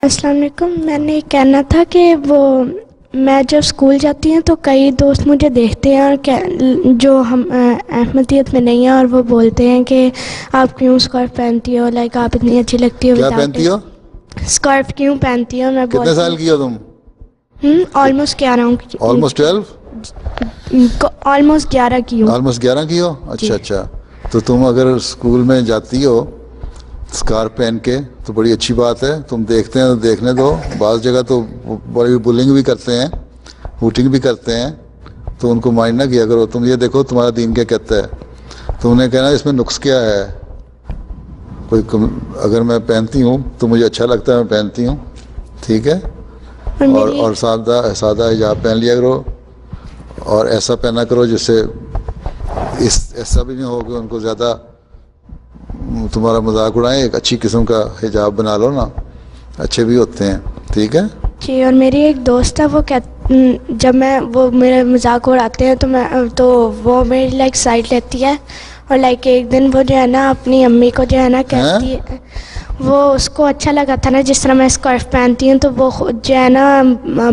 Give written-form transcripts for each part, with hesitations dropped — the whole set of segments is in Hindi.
अस्सलाम वालेकुम। मैंने कहना था कि वो मैं जब स्कूल जाती हूँ तो कई दोस्त मुझे देखते हैं और जो हम अहमदियत में नहीं है और वो बोलते हैं कि आप क्यों स्कार्फ पहनती हो, लाइक आप इतनी अच्छी लगती हो क्या विदाउट पहनती हो? इट। स्कार्फ क्यों पहनती हो? मैं कितने बोलती साल की हो तुम? हूँ ऑलमोस्ट 11 हूँ। ऑलमोस्ट 12? ऑलमोस्ट 11 की हूँ। ऑलमोस्ट 11 की हो? जी अच्छा अच्छा। तो तुम अगर स्कूल में जाती हो स्कार्फ पहन के तो बड़ी अच्छी बात है। तुम देखते हैं तो देखने दो। बाज़ जगह तो बड़ी बुलिंग भी करते हैं, हूटिंग भी करते हैं, तो उनको माइंड ना किया करो। तुम ये देखो तुम्हारा दीन क्या कहता है, तो उन्हें कहना इसमें नुक्स क्या है। अगर मैं पहनती हूँ तो मुझे अच्छा लगता है, मैं पहनती हूँ, ठीक है। और मेरी और सादा सादा हिजाब पहन लिया करो और ऐसा पहना करो जिससे इस ऐसा भी नहीं हो कि उनको ज़्यादा तुम्हारा मजाक उड़ाएं। एक अच्छी किस्म का हिजाब बना लो ना, अच्छे भी होते हैं, ठीक है। जी और मेरी एक दोस्त है, जब मैं वो मेरे मजाक उड़ाते हैं तो वो मेरी लाइक साइड लेती है। और लाइक एक दिन वो जो है ना अपनी अम्मी को जो है ना हैं? कहती है, वो उसको अच्छा लगा था ना जिस तरह मैं स्कार्फ पहनती हूँ, तो वो खुद जो है ना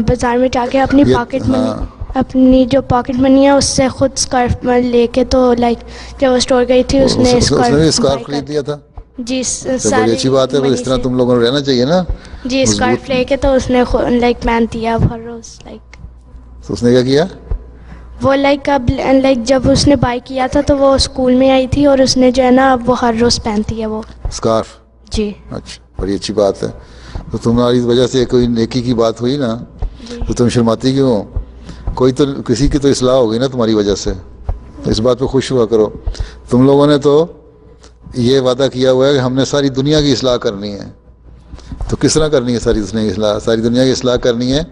बाज़ार में जाके अपनी ये पॉकेट मनी, हाँ, अपनी जो पॉकेट मनी है उससे खुद स्कार्फ लेके, तो लाइक जब वो स्टोर गई थी उसने उसने भी स्कार्फ बाई स्कार्फ कर खरीद लिया था। जी तो बड़ी सारी अच्छी बात है, तो इस मनी तरह से। तुम लोगों को रहना चाहिए ना, जी मजबूत। स्कार्फ लेके तो उसने लाइक पहन दिया अब हर रोज़ लाइक। तो उसने क्या किया? वो लाइक अब लाइक जब उसने बाई किया था तो वो स्कूल में आई थी और उसने जो है ना अब वो हर रोज़ पहनती है वो। स्कार्फ? जी अच्छा, बड़ी अच्छी बात है। तो तुम्हारी वजह से कोई नेकी की बात हुई ना, जी तो तुम शर्माती क्यों हो? कोई तो किसी की तो इस्लाह होगी ना तुम्हारी वजह से, तो इस बात पे खुश हुआ करो। तुम लोगों ने तो ये वादा किया हुआ है कि हमने सारी दुनिया की इस्लाह करनी है। तो किस तरह करनी है सारी दुनिया की इस्लाह? सारी दुनिया की इस्लाह करनी है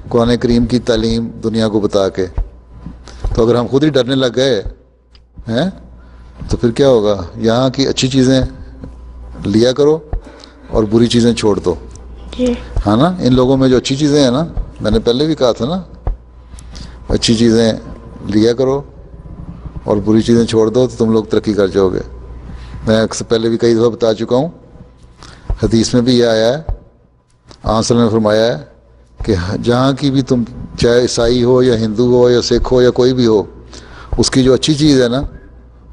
कुरान करीम की तालीम दुनिया को बता के। तो अगर हम खुद ही डरने लग गए हैं तो फिर क्या होगा? यहाँ की अच्छी चीज़ें लिया करो और बुरी चीज़ें छोड़ दो, जी हाँ ना। इन लोगों में जो अच्छी चीज़ें हैं ना, मैंने पहले भी कहा था ना, अच्छी चीज़ें लिया करो और बुरी चीज़ें छोड़ दो तो तुम लोग तरक्की कर जाओगे। मैं अक्सर पहले भी कई दफ़ा बता चुका हूँ, हदीस में भी ये आया है, आंसर ने फरमाया है कि जहाँ की भी तुम, चाहे ईसाई हो या हिंदू हो या सिख हो या कोई भी हो, उसकी जो अच्छी चीज़ है ना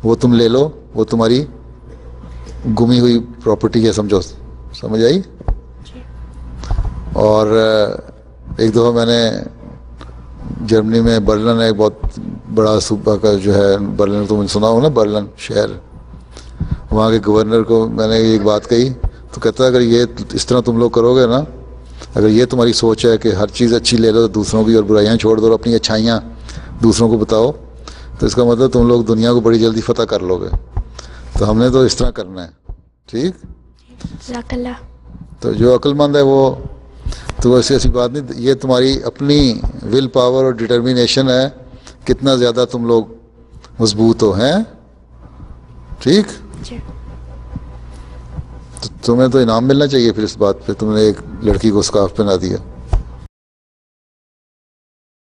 वो तुम ले लो, वो तुम्हारी गुमी हुई प्रॉपर्टी है, समझो। समझ आई? और एक दफ़ा मैंने जर्मनी में बर्लिन, एक बहुत बड़ा सूबा का जो है बर्लिन, तुमने सुना हो ना, बर्लिन शहर, वहाँ के गवर्नर को मैंने एक बात कही तो कहता है अगर ये इस तरह तुम लोग करोगे ना, अगर ये तुम्हारी सोच है कि हर चीज़ अच्छी ले लो दूसरों की और बुराइयाँ छोड़ दो और अपनी अच्छाइयाँ दूसरों को बताओ, तो इसका मतलब तुम लोग दुनिया को बड़ी जल्दी फतह कर लोगे। तो हमने तो इस तरह करना है, ठीक। जज़ाकल्लाह। तो जो अक्लमंद है वो, तो ऐसी ऐसी बात नहीं, ये तुम्हारी अपनी विल पावर और डिटर्मिनेशन है, कितना ज़्यादा तुम लोग मजबूत हो, हैं, ठीक। जी तो तुम्हें तो इनाम मिलना चाहिए फिर इस बात पे, तुमने एक लड़की को स्कार्फ पहना दिया।